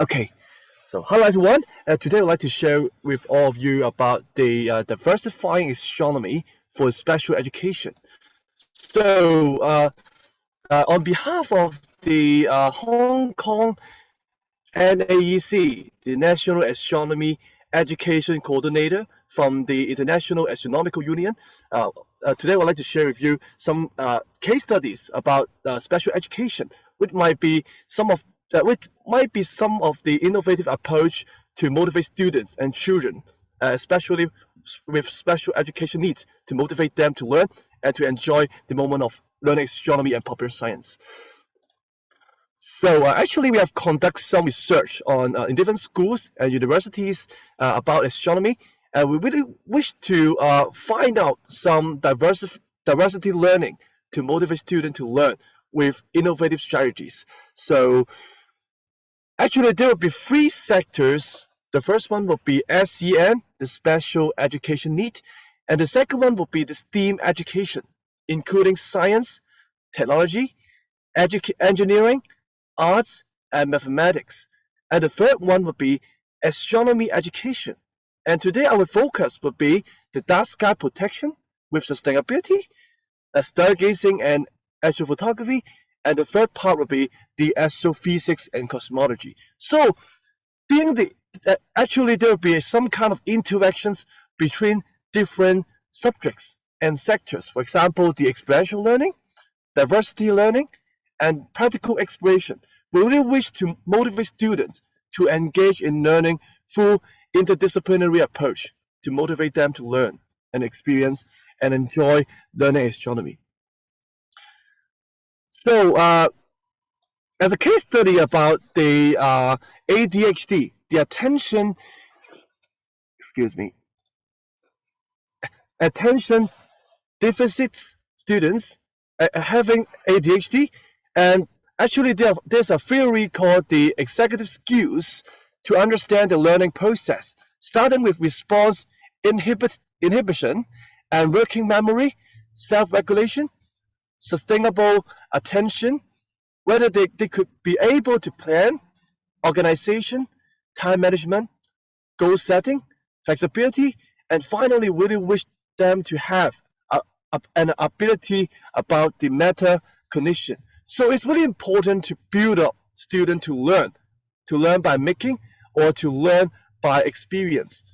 Okay, so hello everyone. Today I'd like to share with all of you about the diversifying astronomy for special education. So, on behalf of the Hong Kong NAEC, the National Astronomy Education Coordinator from the International Astronomical Union, today I'd like to share with you some case studies about special education, which might be some of the innovative approach to motivate students and children, especially with special education needs, to motivate them to learn and to enjoy the moment of learning astronomy and popular science. So actually, we have conducted some research on in different schools and universities about astronomy, and we really wish to find out some diversity learning to motivate students to learn with innovative strategies. So actually, there will be three sectors. The first one will be SEN, the special education need, and the second one will be the STEAM education, including science, technology, engineering, arts, and mathematics. And the third one would be astronomy education. And today our focus would be the dark sky protection with sustainability, stargazing and astrophotography, and the third part would be the astrophysics and cosmology. So actually there will be some kind of interactions between different subjects and sectors. For example, the experiential learning, diversity learning, and practical exploration. We really wish to motivate students to engage in learning through interdisciplinary approach to motivate them to learn and experience and enjoy learning astronomy. So, as a case study about the ADHD, the attention deficit students having ADHD, and actually there's a theory called the executive skills to understand the learning process, starting with response inhibition and working memory, self-regulation, sustainable attention, whether they could be able to plan, organization, time management, goal setting, flexibility, and finally really wish them to have an ability about the metacognition. So it's really important to build up students to learn by making or to learn by experience.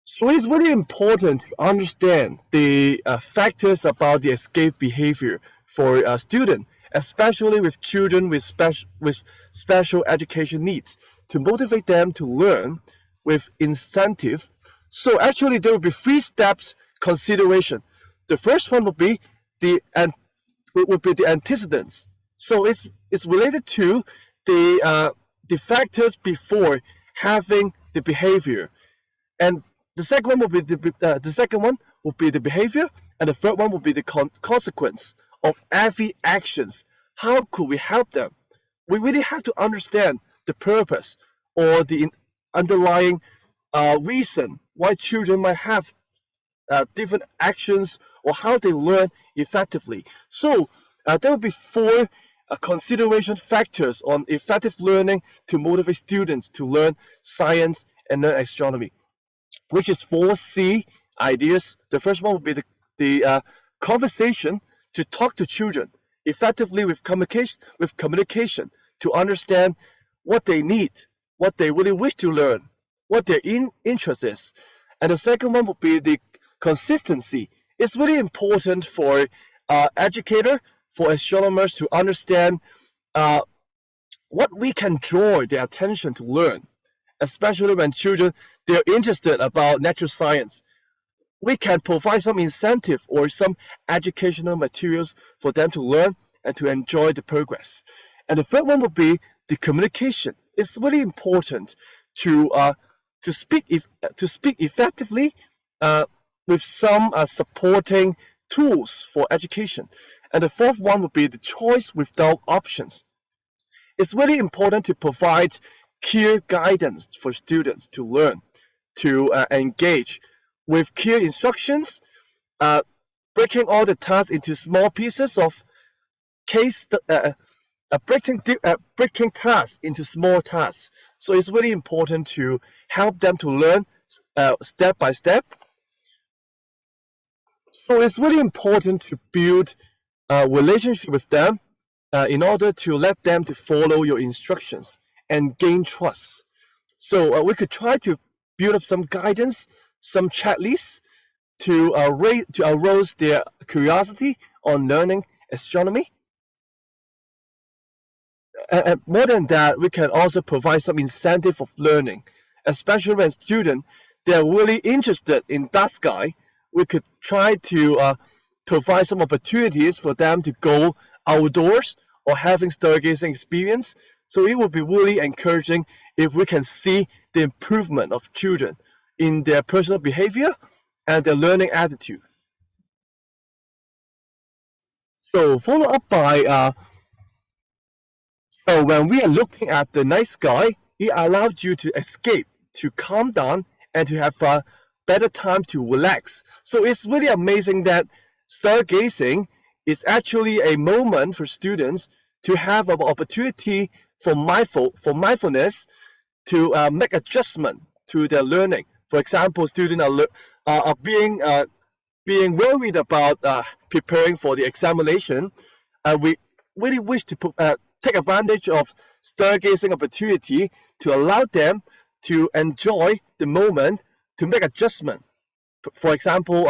So it's really important to understand the factors about the escape behavior for a student, especially with children with special education needs, to motivate them to learn with incentive. So actually there will be three steps consideration. The first one would be the antecedents. So it's related to the factors before having the behavior, and the second one will be the behavior, and the third one will be the consequence of every actions. How could we help them? We really have to understand the purpose or the underlying reason why children might have different actions or how they learn effectively. So there will be four consideration factors on effective learning to motivate students to learn science and learn astronomy, which is 4C ideas. The first one will be the conversation, to talk to children effectively with communication to understand what they need, what they really wish to learn, what their interest is. And the second one would be the consistency. It's really important for educator, for astronomers to understand what we can draw their attention to learn, especially when children they're interested about natural science. We can provide some incentive or some educational materials for them to learn and to enjoy the progress. And the third one would be the communication. It's really important to speak effectively with some supporting tools for education. And the fourth one would be the choice without options. It's really important to provide clear guidance for students to learn, to engage with clear instructions, breaking all the tasks into small pieces of breaking tasks into small tasks. So it's really important to help them to learn step by step. So it's really important to build a relationship with them in order to let them to follow your instructions and gain trust. So we could try to build up some guidance, some checklists to arouse their curiosity on learning astronomy. And more than that, we can also provide some incentive of learning, especially when students they are really interested in dark sky. We could try to provide some opportunities for them to go outdoors or having stargazing experience. So it would be really encouraging if we can see the improvement of children in their personal behavior and their learning attitude. So follow up by so when we are looking at the night sky, it allows you to escape, to calm down, and to have a better time to relax. So it's really amazing that stargazing is actually a moment for students to have an opportunity for mindfulness to make adjustment to their learning. For example, students are being worried about preparing for the examination. We really wish to take advantage of stargazing opportunity to allow them to enjoy the moment to make adjustment. For example,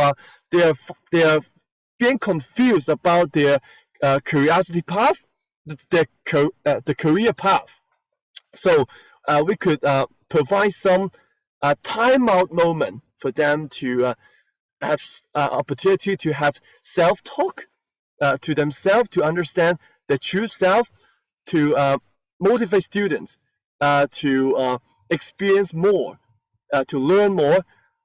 they are being confused about their curiosity path, the career path. So we could provide some timeout moment for them to have opportunity to have self-talk to themselves, to understand the true self, to motivate students to experience more, to learn more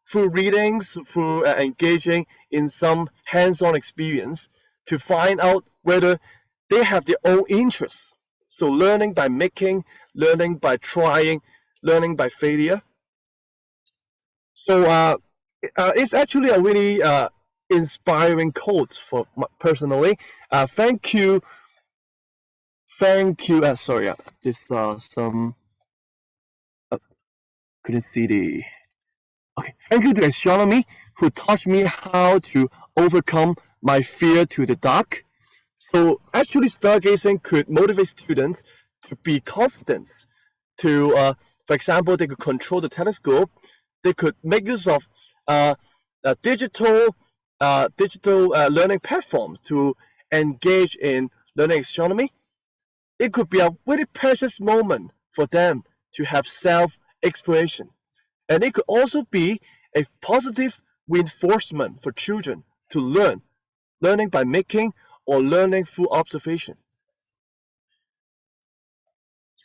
through readings, through engaging in some hands-on experience, to find out whether they have their own interests. So learning by making, learning by trying, learning by failure. So it's actually a really inspiring quote for personally. Thank you. Sorry, this some couldn't see the. Okay, thank you to astronomy who taught me how to overcome my fear to the dark. So actually, stargazing could motivate students to be confident. To, for example, they could control the telescope. They could make use of digital learning platforms to engage in learning astronomy. It could be a very precious moment for them to have self-exploration. And it could also be a positive reinforcement for children to learning by making or learning through observation.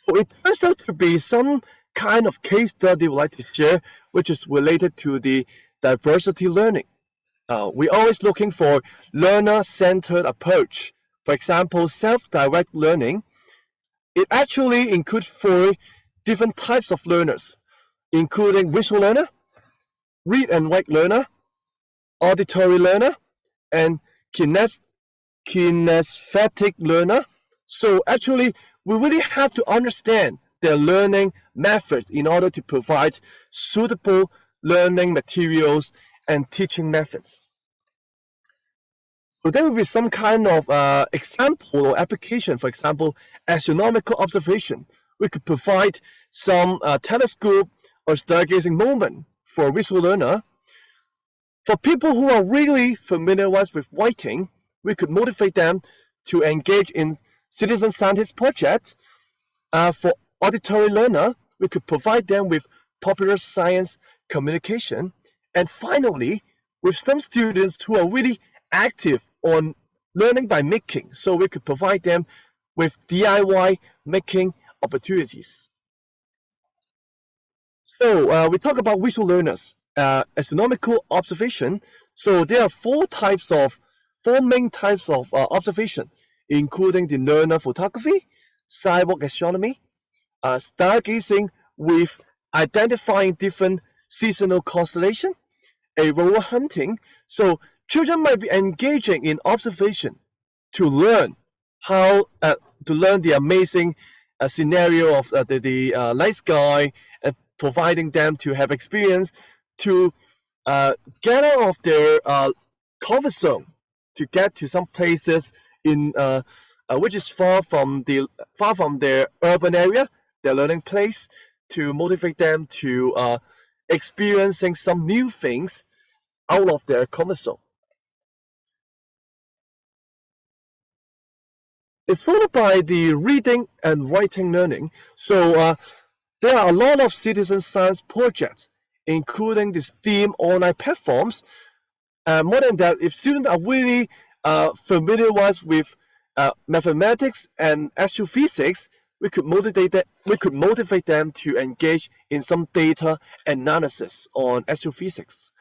So it turns out to be some kind of case study we'd like to share, which is related to the diversity learning. We're always looking for learner-centered approach. For example, self-direct learning. It actually includes 4 different types of learners, including visual learner, read and write learner, auditory learner, and kinesthetic learner. So actually, we really have to understand their learning methods in order to provide suitable learning materials and teaching methods. So there will be some kind of example or application. For example, astronomical observation. We could provide some telescope or stargazing moment for a visual learner. For people who are really familiar with writing, we could motivate them to engage in citizen scientist projects. For auditory learner, we could provide them with popular science communication. And finally, with some students who are really active on learning by making, so we could provide them with DIY making opportunities. So we talk about visual learners, astronomical observation. So there are 4 main types of observation, including the learner photography, sidewalk astronomy, stargazing with identifying different seasonal constellation, aurora hunting. So children might be engaging in observation to learn how to learn the amazing scenario of the night sky, and providing them to have experience to get out of their comfort zone, to get to some places in which is far from their urban area, their learning place, to motivate them to experiencing some new things out of their comfort zone. It's followed by the reading and writing learning. So there are a lot of citizen science projects, including the STEAM online platforms. More than that, if students are really familiarized with mathematics and astrophysics, we could motivate them to engage in some data analysis on astrophysics.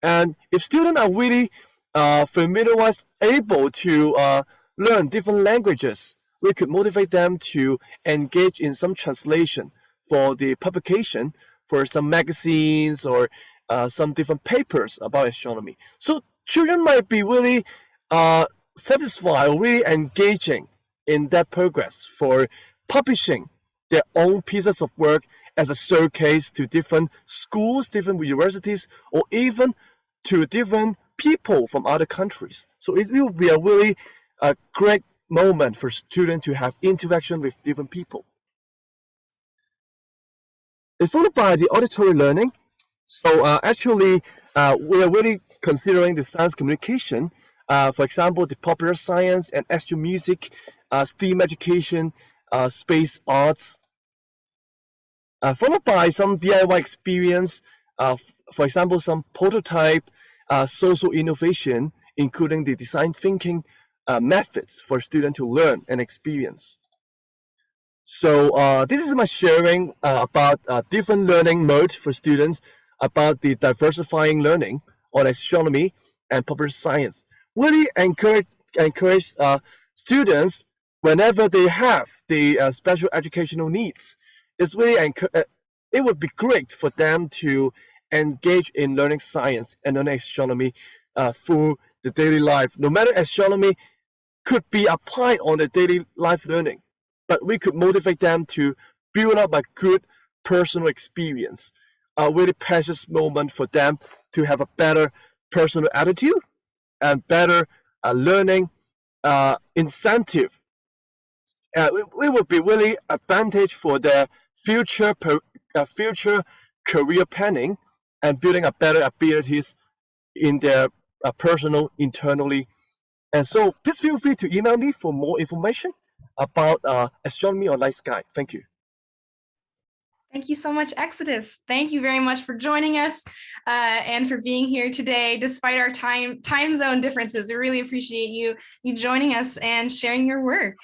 And if students are really familiarized, able to learn different languages, we could motivate them to engage in some translation for the publication for some magazines or some different papers about astronomy. So children might be really satisfied or really engaging in that progress for publishing their own pieces of work as a showcase to different schools, different universities, or even to different people from other countries. So it will be a really great moment for students to have interaction with different people. It's followed by the auditory learning. So actually, we are really considering the science communication. For example, the popular science and astro-music, STEAM education, space arts. Followed by some DIY experience, for example, some prototype social innovation, including the design thinking methods for students to learn and experience. So this is my sharing about different learning modes for students, about the diversifying learning on astronomy and popular science. Really encourage students whenever they have the special educational needs. It's really it would be great for them to engage in learning science and learning astronomy through the daily life. No matter astronomy could be applied on the daily life learning, but we could motivate them to build up a good personal experience, a really precious moment for them to have a better personal attitude and better learning incentive. It would be really advantage for their future career planning and building a better abilities in their personal internally. And so please feel free to email me for more information about astronomy or night sky. Thank you. Thank you so much, Exodus. Thank you very much for joining us and for being here today, despite our time zone differences. We really appreciate you joining us and sharing your work.